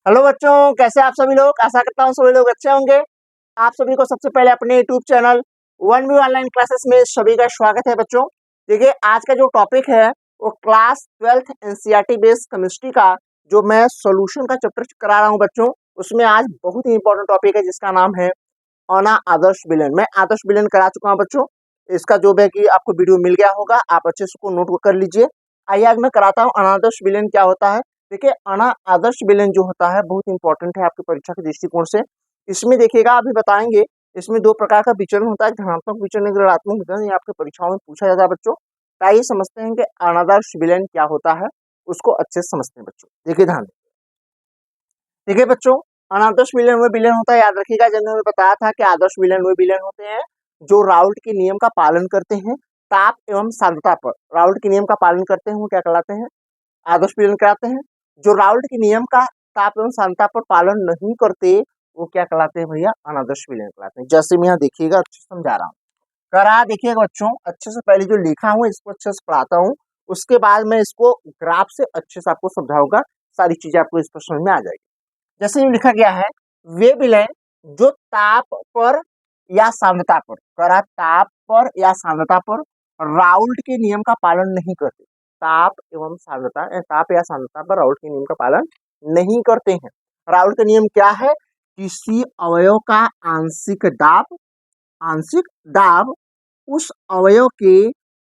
Hello बच्चों, कैसे आप सभी लोग। आशा करता हूँ सभी लोग अच्छे होंगे। आप सभी को सबसे पहले अपने YouTube channel one view online classes में सभी का स्वागत है। बच्चों देखिए, आज का जो टॉपिक है वो class 12th NCERT based chemistry का जो मैं सॉल्यूशन का चैप्टर करा रहा हूँ बच्चों, उसमें आज बहुत ही इंपॉर्टेंट टॉपिक है जिसका नाम है अना आदर्श विलयन। मैं आदर्श विलयन करा चुका हूँ बच्चों। इसका जो है कि आपको वीडियो मिल गया होगा, आप अच्छे से उसको नोट कर लीजिए। आइए आज मैं कराता हूँ अनादर्श विलयन क्या होता है। देखिए, अना आदर्श विलयन जो होता है बहुत इंपॉर्टेंट है आपकी परीक्षा के दृष्टिकोण से। इसमें देखिएगा, अभी बताएंगे, इसमें दो प्रकार का विचरण होता है, धनात्मक विचरण, एक ऋणात्मक विचरण। ये आपके परीक्षाओं में पूछा जाता है बच्चों। तो आइए समझते हैं कि अनादर्श विलयन क्या होता है, उसको अच्छे से समझते हैं बच्चों। देखिए ध्यान देखिए बच्चों, अनादर्श विलयन वो विलयन होता है, याद रखिएगा, जैसे मैंने बताया था कि आदर्श विलयन वो विलयन होते हैं जो राउल्ट के नियम का पालन करते हैं ताप एवं सांद्रता पर। राउल्ट के नियम का पालन करते हैं वो क्या कहलाते हैं, आदर्श विलयन कहलाते हैं। जो राउल्ट के नियम का ताप एवं सांद्रता पर पालन नहीं करते वो क्या कहलाते हैं भैया, अनादर्श विलयन कहलाते हैं। जैसे मैं यहाँ देखिएगा, अच्छे से समझा रहा हूँ, करा देखिएगा बच्चों, अच्छे से पहले जो लिखा हूँ इसको अच्छे से पढ़ाता हूँ, उसके बाद मैं इसको ग्राफ से अच्छे से आपको समझाऊंगा। सारी चीजें आपको इस पर समझ में आ जाएगी। जैसे ये लिखा गया है, वे विलयन जो ताप पर या सांद्रता पर, करा ताप पर या सांद्रता पर राउल्ट के नियम का पालन नहीं करते। ताप एवं सांद्रता, ताप या सांद्रता पर राउल्ट के नियम का पालन नहीं करते हैं। राउल्ट का नियम क्या है, किसी अवयव का आंशिक दाब, आंशिक दाब उस अवयव के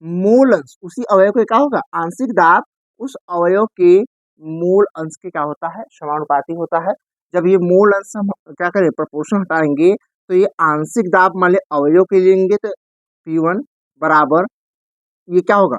मूल अंश, उसी अवयव के क्या होगा, आंशिक दाब उस अवयव के मूल अंश के क्या होता है, समानुपाती होता है। जब ये मूल अंश हम क्या करें, प्रपोर्शन हटाएंगे, तो ये आंशिक दाब मान ले अवयव के लेंगे तो P1 बराबर, ये क्या होगा,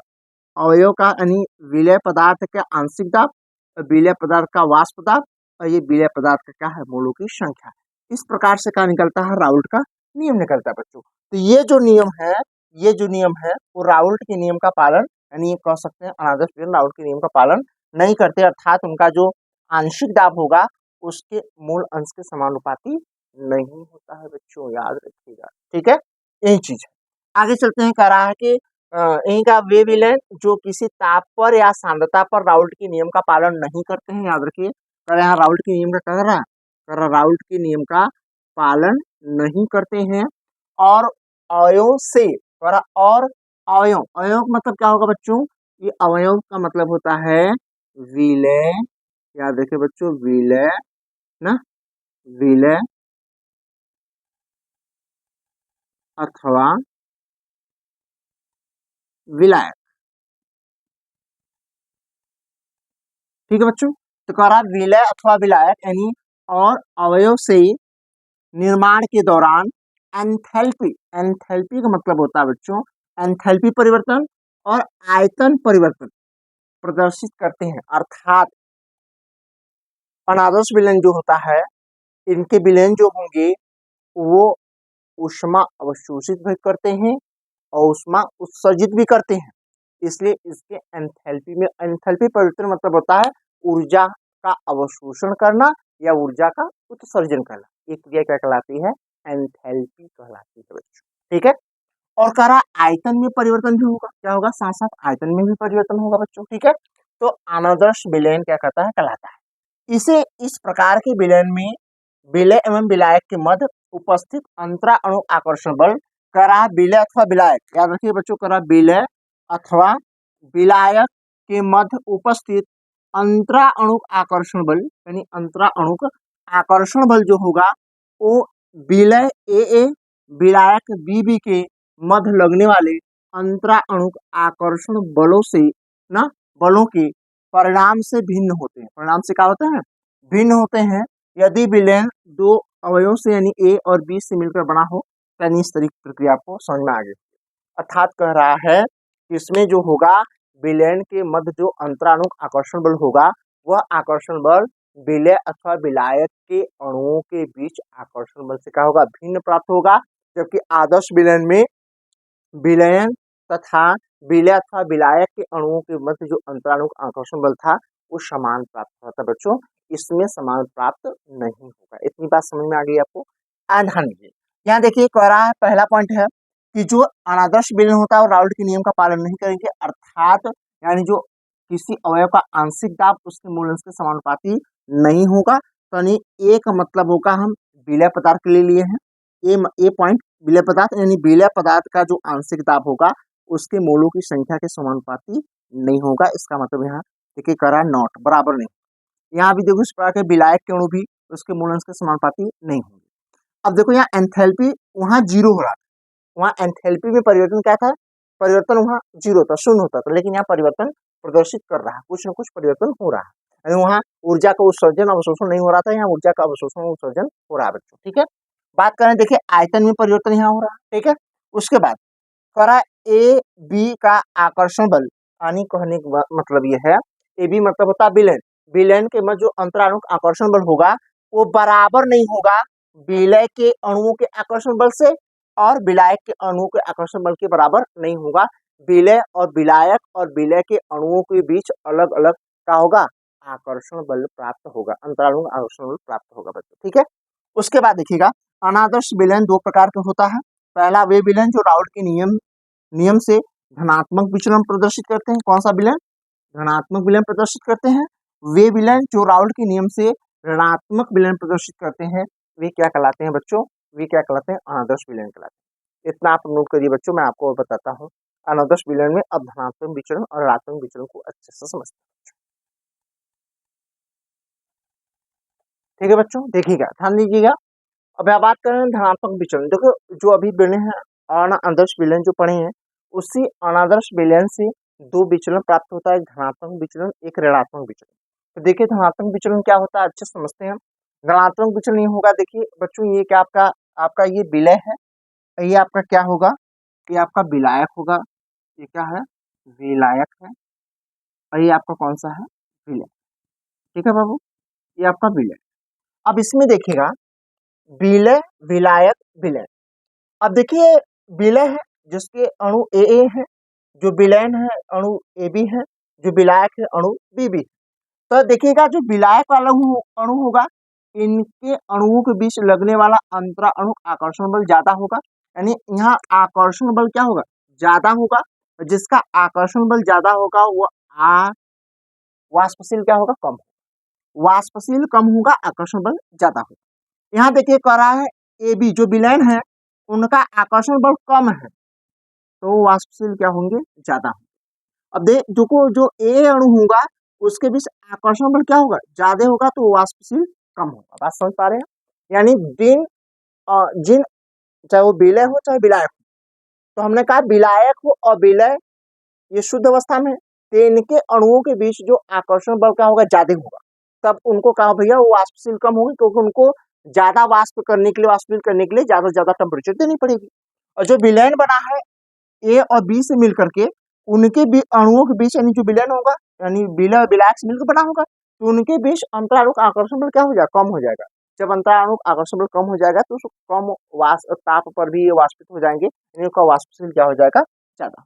अवयव का यानी विलय पदार्थ का आंशिक दाब, विलय पदार्थ का वाष्प दाब, और ये विलय पदार्थ का क्या है, मोलों की संख्या। इस प्रकार से क्या निकलता है, राउल्ट का नियम निकलता है बच्चों। तो ये जो नियम है, ये जो नियम है वो राउल्ट के नियम का पालन, यानी ये कह सकते हैं अनादर्श विलयन राउल्ट के नियम का पालन नहीं करते, अर्थात उनका जो आंशिक दाब होगा उसके मूल अंश के समानुपाती नहीं होता है बच्चों, याद रखिएगा। ठीक है, यही चीज है। आगे चलते हैं, कह रहा है कि यहीं का वे विलयन जो किसी ताप पर या सांद्रता पर राउल्ट के नियम का पालन नहीं करते हैं, याद रखिए। कर यहाँ राउल्ट के नियम का कह रहा है, कर रहा राउल्ट के नियम का पालन नहीं करते हैं और अवयव से, और अवयव, अवयव का मतलब क्या होगा बच्चों, ये अवयव का मतलब होता है विलय, याद रखिए बच्चों, विलय ना, विलय अथवा विलायक। ठीक है बच्चों, तो कह रहा विलय अथवा विलायक यानी और अवयव से निर्माण के दौरान एंथैल्पी, एंथैल्पी का मतलब होता है बच्चों एंथैल्पी परिवर्तन और आयतन परिवर्तन प्रदर्शित करते हैं। अर्थात अनादर्श विलयन जो होता है, इनके विलयन जो होंगे वो ऊष्मा अवशोषित भी करते हैं और ऊष्मा उत्सर्जित भी करते हैं। इसलिए इसके एंथैल्पी में, एंथैल्पी परिवर्तन मतलब होता है ऊर्जा का अवशोषण करना या ऊर्जा का उत्सर्जन करना। ये क्रिया क्या कहलाती है, एंथैल्पी कहलाती है बच्चों। ठीक है, और कह रहा आयतन में परिवर्तन भी होगा, क्या होगा, साथ साथ आयतन में भी परिवर्तन होगा बच्चों। ठीक है, तो अनादर्श विलयन क्या कहता है, कहलाता है। इसे इस प्रकार के विलयन में विलय एवं विलायक के मध्य उपस्थित अंतरा अणु आकर्षण बल, करा विलय अथवा विलायक, याद रखिए बच्चों, करा विलय अथवा विलायक के मध्य उपस्थित अंतरा अणु आकर्षण बल, यानी अंतरा अणु आकर्षण बल जो होगा वो विलय ए विलायक बी के मध्य लगने वाले अंतरा अणु आकर्षण बलों से ना, बलों के परिणाम से भिन्न होते हैं। परिणाम से क्या होते हैं, भिन्न होते हैं। यदि विलयन दो अवयव से यानी ए और बी से मिलकर बना हो, यानी इस तरीके की प्रक्रिया आपको समझ में आ गई। अर्थात कह रहा है कि इसमें जो होगा विलयन के मध्य जो अंतराणु आकर्षण बल होगा, वह आकर्षण बल विलय अथवा विलायक के अणुओं के बीच आकर्षण बल से क्या होगा, भिन्न प्राप्त होगा। जबकि आदर्श विलयन में विलयन तथा विलय अथवा विलायक के अणुओं के मध्य जो अंतराणु आकर्षण बल था वो समान प्राप्त होता है बच्चों, इसमें समान प्राप्त नहीं होगा। इतनी बात समझ में आ गई आपको। ध्यान दीजिए, यहाँ देखिए कह रहा है, पहला पॉइंट है कि जो अनादर्श विलयन होता है वो राउल्ट के नियम का पालन नहीं करेंगे, अर्थात यानी जो किसी अवयव का आंशिक दाब उसके मूल अंश के समानुपाती नहीं होगा तो यानी एक मतलब होगा हम विलय पदार्थ के लिए लिए हैं, ए पॉइंट विलय पदार्थ, यानी विलय पदार्थ का जो आंशिक दाब होगा उसके मोलों की संख्या के समानुपाती नहीं होगा। इसका मतलब यहाँ देखिए करा नॉट बराबर नहीं। यहाँ भी देखो इस प्रकार के विलायक के अणु भी उसके मूल के समानुपाती नहीं होंगे। अब देखो यहाँ एंथैल्पी वहां जीरो हो रहा था, वहां एंथैल्पी में परिवर्तन क्या था, परिवर्तन वहां जीरो था, शून्य होता था, लेकिन यहाँ परिवर्तन प्रदर्शित कर रहा है, कुछ न कुछ परिवर्तन हो रहा है, यानी वहां ऊर्जा का उत्सर्जन अवशोषण नहीं हो रहा था, यहाँ ऊर्जा का अवशोषण उत्सर्जन हो रहा है बच्चों। ठीक है, बात करें देखिए आयतन में परिवर्तन यहाँ हो रहा है। ठीक है, उसके बाद करा ए बी का आकर्षण बल, यानी कहने का मतलब यह है ए बी मतलब होता है विलयन, विलयन के मध्य जो अंतराणुक आकर्षण बल होगा वो बराबर नहीं होगा विलय के अणुओं के आकर्षण बल से, और विलायक के अणुओं के आकर्षण बल के बराबर नहीं होगा। विलय और विलायक और विलय के अणुओं के बीच अलग अलग क्या होगा, आकर्षण बल प्राप्त होगा, अंतराणुक आकर्षण बल प्राप्त होगा बच्चों। ठीक है, उसके बाद देखिएगा अनादर्श विलयन दो प्रकार का होता है। पहला वे विलयन जो राउल्ट के नियम से धनात्मक विचलन प्रदर्शित करते हैं। कौन सा विलयन, धनात्मक विलयन प्रदर्शित करते हैं। वे विलयन जो राउल्ट के नियम से ऋणात्मक विलयन प्रदर्शित करते हैं वे क्या कहलाते हैं बच्चों, वे क्या कहलाते हैं, अनादर्श विलयन कहलाते हैं। इतना आप नोट करिए बच्चों, मैं आपको और बताता हूँ। अनादर्श विलयन में अब धनात्मक विचलन और ऋणात्मक विचलन को अच्छे से समझते हैं। ठीक है बच्चों, देखिएगा ध्यान दीजिएगा। अब यहाँ बात करें धनात्मक विचलन, देखो जो अभी बने हैं अनादर्श विलयन जो पढ़े हैं उसी अनादर्श विलयन से दो विचलन प्राप्त होता है, एक धनात्मक विचलन एक ऋणात्मक विचलन। तो देखिए धनात्मक विचलन क्या होता है अच्छे समझते हैं। धनात्मक विचलन ये होगा, देखिए बच्चों ये क्या आपका आपका ये विलय है, ये आपका क्या होगा, ये आपका विलायक होगा, ये क्या है विलायक है, और ये आपका कौन सा है विलय। ठीक है बाबू, ये आपका विलय। अब इसमें देखिएगा विलय विलायक विलय। अब देखिए विलय है जिसके अणु ए है, जो विलयन है अणु ए बी है, जो विलायक है अणु बी बी। तो देखिएगा जो विलायक वाला अणु होगा इनके अणुओं के बीच लगने वाला अंतरा अणु आकर्षण बल ज्यादा होगा, यानी यहाँ आकर्षण बल क्या होगा, ज्यादा होगा। जिसका आकर्षण बल ज्यादा होगा वो वाष्पशील क्या होगा, कम, वाष्पशील कम होगा, आकर्षण बल ज्यादा होगा। यहाँ देखिए कह रहा है ए बी जो विलयन है उनका आकर्षण बल कम है, तो वाष्पशील क्या होंगे, ज्यादा होंगे। अब देख जो ए अणु होगा उसके बीच आकर्षण बल क्या होगा, ज्यादा होगा, तो वाष्पशील कम होगा। बात समझ पा रहे हैं, यानी जिन चाहे वो विलय हो चाहे विलायक हो, तो हमने कहा विलायक हो और विलय ये शुद्ध अवस्था में, तो इनके अणुओं के बीच जो आकर्षण बल क्या होगा, ज्यादा होगा, तब उनको कहा भैया वो वाष्पशील कम होगी, क्योंकि उनको ज्यादा वाष्प करने के लिए वाष्पशील करने के लिए ज्यादा से ज्यादा टेम्परेचर देनी पड़ेगी। और जो विलयन बना है ए और बी से मिलकर के उनके भी अणुओं के बीच, यानी जो विलयन होगा यानी विलय और विलायक से मिलकर बना होगा, तो उनके बीच अंतराणुक आकर्षण बल क्या हो जाएगा, कम हो जाएगा। जब अंतराणुक आकर्षण बल कम हो जाएगा तो कम ताप पर भी ये वाष्पित हो जाएंगे, इनका वाष्पशील क्या हो जाएगा, ज्यादा।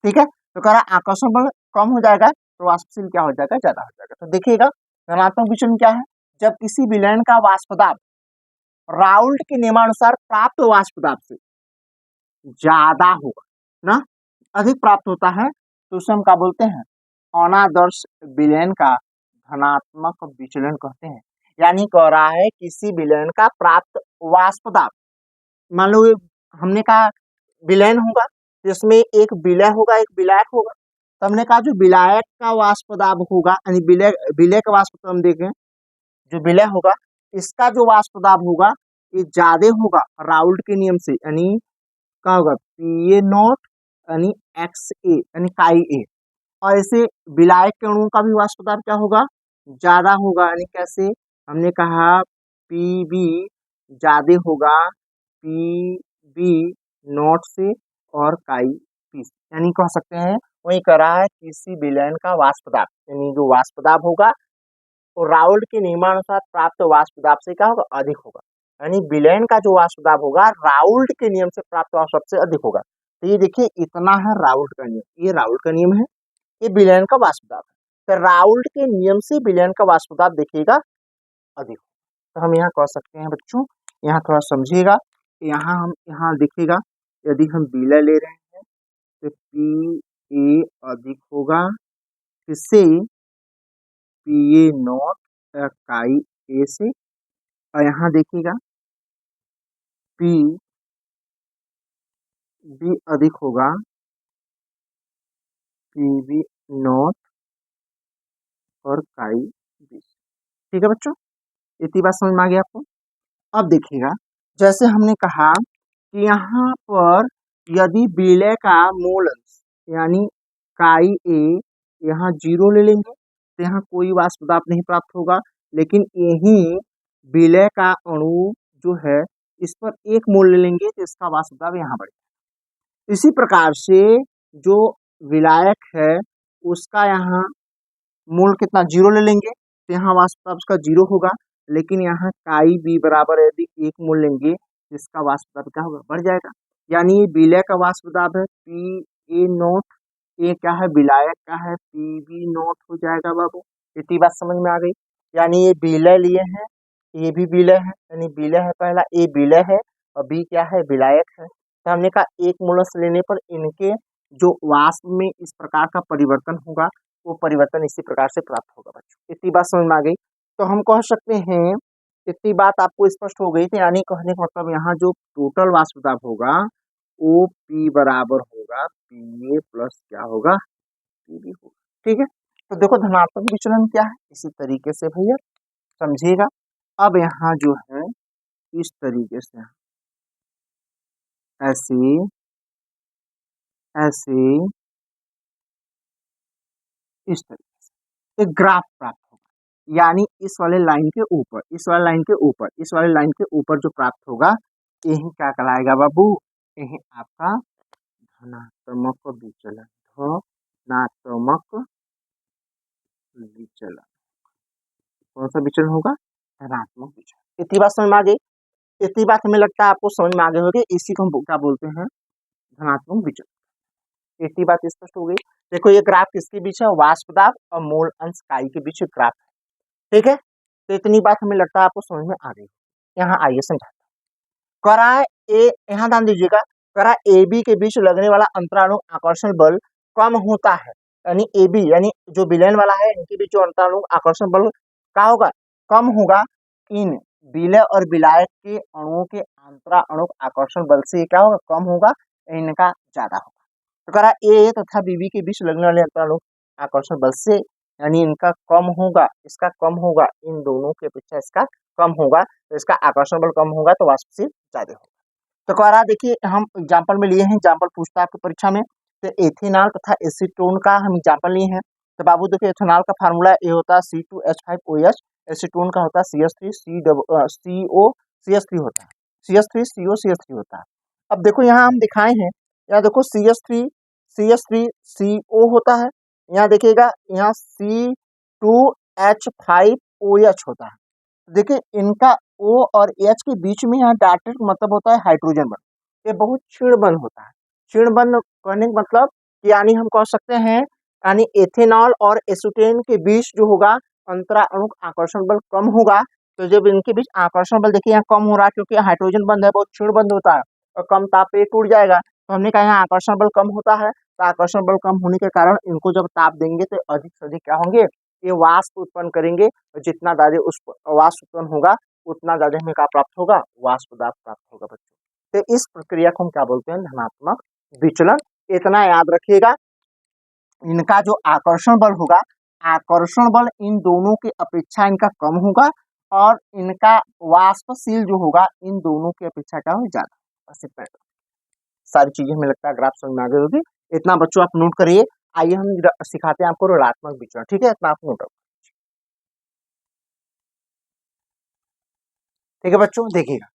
ठीक है, तो कह रहा आकर्षण बल कम हो जाएगा तो वाष्पशील क्या हो जाएगा, ज्यादा हो जाएगा। तो देखिएगा धनात्मक विचलन क्या है, जब किसी विलयन का वाष्प दाब राउल्ट के नियमानुसार प्राप्त वाष्प दाब से ज्यादा होगा ना, अधिक प्राप्त होता है, तो उसे हम क्या बोलते हैं, अनादर्श विलयन का धनात्मक विचलन कहते हैं। यानी कह रहा है किसी विलयन का प्राप्त वाष्प दाब, मान लो हमने कहा विलयन होगा जिसमें एक विलय होगा एक विलायक होगा, तो हमने कहा जो विलायक का वाष्प दाब होगा यानी विलय का वाष्प तो हम देखें जो विलय होगा इसका जो वाष्प दाब होगा ये ज्यादा होगा राउल्ट के नियम से, यानी क्या होगा पी ए नॉट यानी एक्स ए यानी काई ए। और ऐसे विलायक के अणुओं का भी वाष्प दाब क्या होगा, ज्यादा होगा, यानी कैसे, हमने कहा पी बी ज्यादा होगा पी बी नॉट से और काई पी से, यानी कह सकते हैं वही कह रहा है किसी विलयन का वाष्प दाब, यानी जो वाष्प दाब होगा तो राउल्ट के नियमानुसार प्राप्त वाष्प दाब से क्या होगा, अधिक होगा। यानी विलयन का जो वाष्प दाब होगा राउल्ट के नियम से प्राप्त वाष्प सबसे अधिक होगा। तो ये देखिए इतना है राउल्ट का नियम, ये राउल्ट का नियम है, ये विलयन का वाष्प दाब है, तो राउल्ट के नियम से विलयन का वाष्प दाब देखिएगा अधिक। तो हम यहाँ कह सकते हैं बच्चों, यहाँ थोड़ा समझिएगा, यहाँ हम यहाँ देखिएगा यदि हम विलय ले रहे हैं तो पी ए अधिक होगा, किससे पी ए नॉट काई ए से, और यहाँ देखिएगा पी भी अधिक होगा पी बी नॉट और काई बी। ठीक है बच्चों, इतनी बात समझ में आ गई आपको। अब देखिएगा, जैसे हमने कहा कि यहाँ पर यदि विलय का मोल अंश यानी काई ए यहाँ 0 ले लेंगे तो यहाँ कोई वाष्प दाब नहीं प्राप्त होगा, लेकिन यही विलय का अणु जो है इस पर 1 मोल ले लेंगे तो इसका वाष्प दाब यहाँ बढ़ेगा। इसी प्रकार से जो विलायक है उसका यहाँ मोल कितना 0 ले लेंगे तो यहाँ वाष्प दाब उसका 0 होगा, लेकिन यहाँ काई बी बराबर यदि 1 मोल लेंगे तो इसका वाष्प दाब क्या होगा, बढ़ जाएगा। यानी ये विलय का वाष्प दाब है पी ए नॉट, ये क्या है विलायक का है पी बी नॉट हो जाएगा बाबू। इतनी बात समझ में आ गई। यानी ये विलय लिए हैं, ये भी विलय है, यानी विलय है पहला, ए विलय है और बी क्या है विलायक है। तो हमने कहा 1 मोलस लेने पर इनके जो वाष्प में इस प्रकार का परिवर्तन होगा वो परिवर्तन इसी प्रकार से प्राप्त होगा बच्चों। इतनी बात समझ में आ गई। तो हम कह सकते हैं, इतनी बात आपको स्पष्ट हो गई थी, यानी कहने का मतलब यहाँ जो टोटल वाष्प दाब होगा वो पी बराबर होगा पी ए प्लस क्या होगा पी बी होगा। ठीक है, तो देखो धनात्मक विचलन क्या है इसी तरीके से भैया समझिएगा। अब यहाँ जो है इस तरीके से ऐसे ऐसे इस तरीके से एक ग्राफ प्राप्त होगा, यानी इस वाले लाइन के ऊपर, इस वाले लाइन के ऊपर, इस वाले लाइन के ऊपर जो प्राप्त होगा यही क्या कहलाएगा बाबू, यही आपका धनात्मक विचलन, धनात्मक विचलन। कौन सा विचलन होगा, धनात्मक विचलन। इतनी बात समझ में आ गई। इतनी बात हमें लगता है आपको समझ में आ गई होगी। इसी को हम क्या बोलते हैं, धनात्मक विचलन। इतनी बात स्पष्ट हो गई। देखो ये ग्राफ किसके बीच है, वाष्प दाब और मोल अंश काई के बीच ग्राफ है। ठीक है, तो इतनी बात हमें लगता है आपको समझ में आ गई। यहाँ आइए समझाता हूं। करा ए, यहाँ ध्यान दीजिएगा, करा ए बी के बीच लगने वाला अंतराणु आकर्षण बल कम होता है, यानी ए बी यानी जो विलयन वाला है इनके बीच जो अंतराणु आकर्षण बल क्या होगा, कम होगा। इन विलय और विलायक के अणुओं के अंतराणु आकर्षण बल से क्या होगा, कम होगा, इनका ज्यादा होगा। तो करा ए तथा बीबी के बीच लगने वाले अंतराणु आकर्षण बल से यानी इनका कम होगा, इसका कम होगा, इन दोनों के अपेक्षा इसका कम होगा, तो इसका आकर्षण बल कम होगा तो वाष्प से ज्यादा होगा। तो कह रहा देखिए हम एग्जाम्पल में लिए हैं, एग्जाम्पल पूछता है आपकी परीक्षा में, तो एथेनॉल तथा एसीटोन का हम एग्जाम्पल लिए हैं। तो बाबू देखिए एथेनॉल का फार्मूला ये होता है C2H5OH, एसीटोन का होता है CH3CO होता है, CH3CO होता है। अब देखो यहाँ हम दिखाए हैं, यहाँ देखो CH3CO होता है, यहाँ देखिएगा यहाँ C2H5OH होता है। देखिए इनका O और H के बीच में यहाँ डाटेड मतलब होता है हाइड्रोजन बंध, ये बहुत क्षीण बंध होता है। क्षीण बंध कहने का मतलब कि यानी हम कह सकते हैं यानी एथेनॉल और एसीटेन के बीच जो होगा अंतराणु आकर्षण बल कम होगा। तो जब इनके बीच आकर्षण बल देखिए यहाँ कम हो रहा है क्योंकि हाइड्रोजन बंध है, बहुत क्षीण बंध होता है और कम ताप पे टूट जाएगा। तो हमने कहा यहाँ आकर्षण बल कम होता है, तो आकर्षण बल कम होने के कारण इनको जब ताप देंगे तो अधिक से अधिक क्या होंगे, ये वाष्प उत्पन्न करेंगे, और जितना ज्यादा उस वाष्प उत्पन्न होगा उतना ज्यादा हमें क्या प्राप्त होगा, वाष्प दाब प्राप्त होगा बच्चों। तो इस प्रक्रिया को हम क्या बोलते हैं, धनात्मक विचलन। इतना याद रखिएगा, इनका जो आकर्षण बल होगा, आकर्षण बल इन दोनों की अपेक्षा इनका कम होगा और इनका वाष्पशील जो होगा इन दोनों की अपेक्षा क्या होगा, ज्यादा। बस इतना सारी चीजें हमें लगता है ग्राफ समझ में आ गई होगी। इतना बच्चों आप नोट करिए। आइए हम सिखाते हैं आपको ऋणात्मक विचलन। ठीक है, इतना आप नोट रखो। ठीक है बच्चों, देखिएगा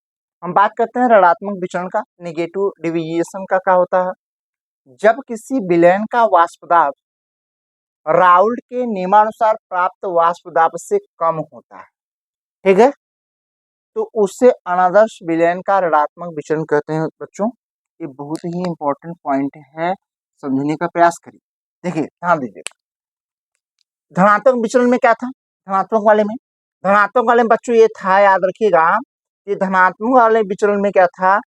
हम बात करते हैं ऋणात्मक विचलन का, नेगेटिव डेविएशन का क्या होता है। जब किसी विलयन का वाष्प दाब राउल्ट के नियमानुसार प्राप्त वाष्प दाब से कम होता है, ठीक है, तो उससे अनादर्श विलयन का ऋणात्मक विचलन कहते हैं बच्चों। ये बहुत ही इंपॉर्टेंट पॉइंट है, समझने का प्रयास करिए। देखिए ध्यान दीजिएगा, धनात्मक विचलन में क्या था, धनात्मक वाले में बच्चों ये था, याद रखिएगा, ये धनात्मक वाले विचलन में क्या था,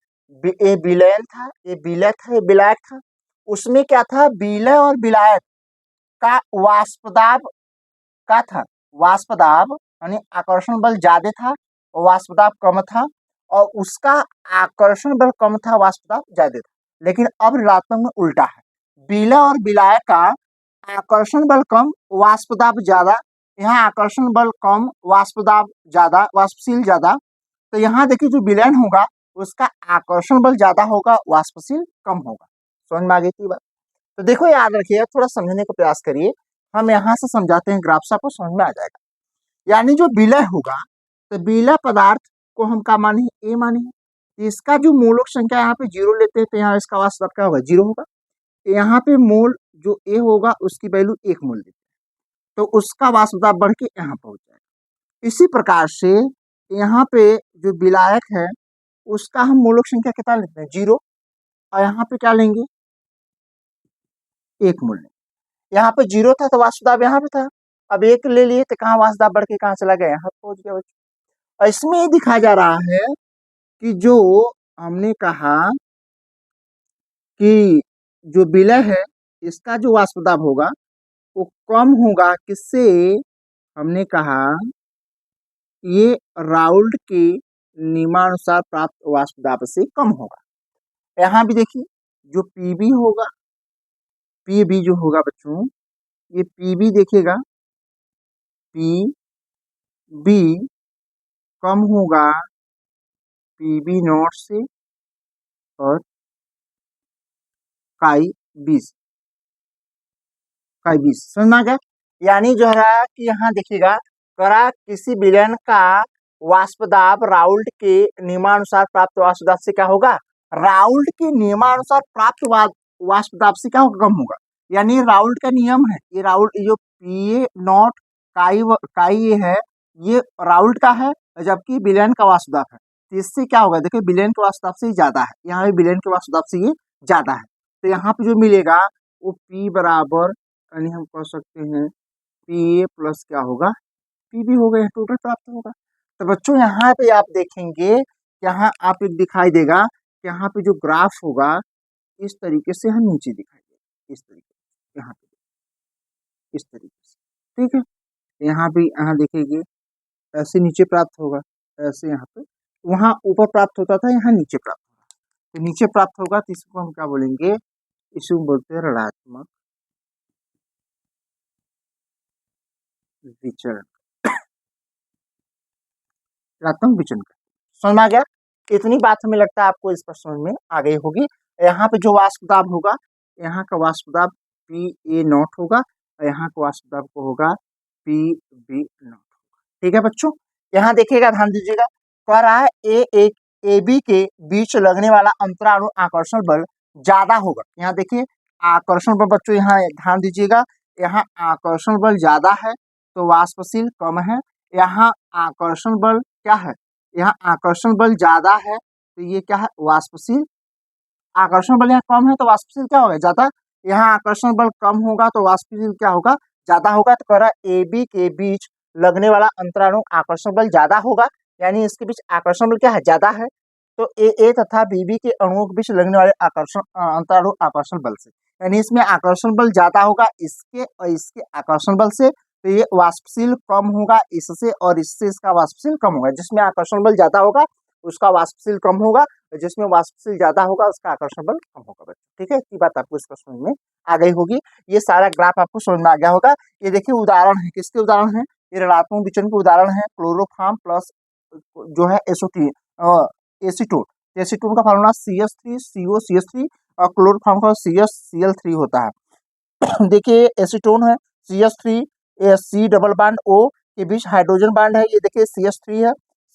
ये विलयन था, ये विलय था, ये विलायक था। उसमें क्या था, विलय और विलायक का वाष्प दाब का था, वाष्प दाब यानी आकर्षण बल ज्यादा था और वाष्प दाब कम था, और उसका आकर्षण बल कम था, वाष्प दाब ज्यादा था। लेकिन अब ऋणात्मक में उल्टा है, विलय और विलायक का आकर्षण बल कम, वाष्प दाब ज्यादा। यहाँ आकर्षण बल कम, वाष्प दाब ज्यादा, वाष्पशील ज्यादा। तो यहाँ देखिए जो विलयन होगा उसका आकर्षण बल ज्यादा होगा, वाष्पशील कम होगा। समझ में आ गई थी बात? तो देखो याद रखिए, थोड़ा समझने का प्रयास करिए, हम यहाँ से समझाते हैं, ग्राफ से आपको समझ में आ जाएगा। यानी जो विलय होगा तो विलय पदार्थ को हम क्या माने, ए माने। इसका जो मोलक संख्या यहाँ पे 0 लेते हैं तो यहाँ इसका वास्तव क्या होगा, 0 होगा। यहाँ पे मोल जो ए होगा उसकी वैल्यू 1 मोल देते हैं, तो उसका वाष्प दाब बढ़ के यहाँ पहुंच जाएगा। इसी प्रकार से यहाँ पे जो विलायक है उसका हम मोलक संख्या कितना लेते हैं, 0, और यहाँ पे क्या लेंगे, 1 मोल लेंगे। यहाँ पे 0 था तो वाष्प दाब यहाँ पे था, अब 1 ले लिए तो कहाँ वाष्प दाब बढ़ के कहाँ चला गया, यहाँ पहुंच गया बच्चों। और इसमें ये दिखाया जा रहा है कि जो हमने कहा कि जो विलय है इसका जो वाष्प दाब होगा वो कम होगा, किससे, हमने कहा ये राउल्ट के नियमानुसार प्राप्त वाष्प दाब से कम होगा। यहाँ भी देखिए जो पीबी होगा, पीबी जो होगा बच्चों, ये पीबी देखिएगा, पी बी कम होगा पीबी नॉट से और काई 20, काई 20। समझ में आ गया? यानी जो है कि यहाँ देखिएगा, करा किसी विलयन का वाष्प दाब राउल्ट के नियमानुसार प्राप्त वाष्प दाब से क्या होगा, राउल्ट के नियमानुसार प्राप्त वाष्प दाब से क्या होगा, कम होगा। यानी राउल्ट का नियम है, ये राउल्ट जो पी ए नॉट काई ये है, ये राउल्ट का है, जबकि विलयन का वाष्प दाब है। तो इससे क्या होगा, देखिए विलयन के वाष्प दाब से ज्यादा है, यहाँ भी विलयन के वाष्प दाब से ये ज्यादा है। तो यहाँ पे जो मिलेगा वो P बराबर, यानी हम कह सकते हैं पी ए प्लस क्या होगा, पी बी हो गया, टोटल प्राप्त होगा। तो बच्चों यहाँ पे आप देखेंगे, यहाँ आप एक दिखाई देगा कि यहाँ पे जो ग्राफ होगा इस तरीके से हम नीचे दिखाई देगा, इस तरीके से, यहाँ पे इस तरीके से, ठीक है। यहाँ भी यहाँ देखेंगे ऐसे नीचे प्राप्त होगा, ऐसे यहाँ पे, वहाँ ऊपर प्राप्त होता था, यहाँ नीचे प्राप्त होगा। तो नीचे प्राप्त होगा तो इसको हम क्या बोलेंगे, इसको बोलते हैं ऋणात्मक विचरण, ऋणात्मक विचरण। समझ में आ गया? इतनी बात हमें लगता है आपको इस पर समझ में आ गई होगी। यहाँ पे जो वाष्प दाब होगा, यहाँ का वाष्प दाब पी ए नॉट होगा, और यहाँ का वाष्प दाब को होगा पी बी नॉट होगा। ठीक है बच्चों, यहाँ देखिएगा, ध्यान दीजिएगा, कह रहा है ए बी के बीच लगने वाला अंतराणु आकर्षण बल ज्यादा होगा। यहाँ देखिए आकर्षण बल बच्चों, यहाँ ध्यान दीजिएगा, यहाँ आकर्षण बल ज्यादा है तो वाष्पशील कम है। यहाँ आकर्षण बल क्या है, यहाँ आकर्षण बल ज्यादा है तो ये क्या है, वाष्पशील। आकर्षण बल यहाँ कम है तो वाष्पशील क्या होगा, ज्यादा। यहाँ आकर्षण बल कम होगा तो वाष्पशील क्या होगा, ज्यादा होगा। तो कह रहा है ए बी के बीच लगने वाला अंतराणु आकर्षण बल ज्यादा होगा, यानी इसके बीच आकर्षण बल क्या है, ज्यादा है। तो ए तथा बी के अणुओं के बीच लगने वाले आकर्षण अंतराणु आकर्षण बल से, यानी इसमें आकर्षण बल ज्यादा होगा इसके और इसके आकर्षण बल से, तो ये वाष्पशील कम होगा इससे और इससे इसका वाष्पशील कम होगा। जिसमें आकर्षण बल ज्यादा होगा उसका वाष्पशील कम होगा, जिसमें वाष्पशील ज्यादा होगा उसका आकर्षण बल कम होगा बच्चों। ठीक है, इतनी बात आपको इसका समझ में आ गई होगी। ये सारा ग्राफ आपको समझ में आ गया होगा। ये देखिए उदाहरण है, किसके उदाहरण है, ये ऋणात्मक विचलन के उदाहरण है। क्लोरोफॉर्म प्लस जो है एसीटोन, एसीटोन का फार्मूला CH3COCH3 और क्लोरोफॉर्म का CHCl3 होता है। देखिए एसीटोन है CH3, C double bond O के बीच हाइड्रोजन बांड है, ये देखिए CH3 है,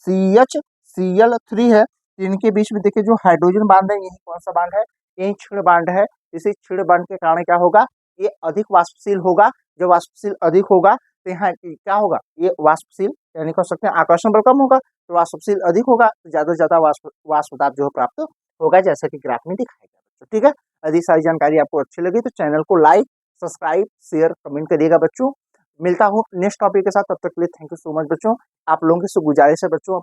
CHCl3 है। इनके बीच में देखिए जो हाइड्रोजन बांड है, यही कौन सा बांड है, यही क्षीण बांड है। इसी क्षीण बांड के कारण क्या होगा, ये अधिक वाष्पशील होगा। जब वाष्पशील अधिक होगा तो यहाँ क्या होगा, ये वाष्पशील, यानी कह सकते हैं आकर्षण बल कम होगा तो वाष्पशील अधिक होगा, तो ज्यादा से ज्यादा वाष्प दाब जो है प्राप्त होगा, जैसा कि ग्राफ में दिखाया गया। ठीक है, यदि सारी जानकारी आपको अच्छी लगी तो चैनल को लाइक, सब्सक्राइब, शेयर, कमेंट करिएगा बच्चों। मिलता हूँ नेक्स्ट टॉपिक के साथ, तब तक के लिए थैंक यू सो मच बच्चों। आप लोगों की गुजारिश है बच्चों,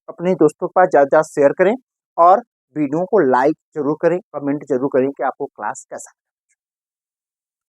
अपने दोस्तों के पास ज्यादा शेयर करें और वीडियो को लाइक जरूर करें, कमेंट जरूर करें कि आपको क्लास कैसा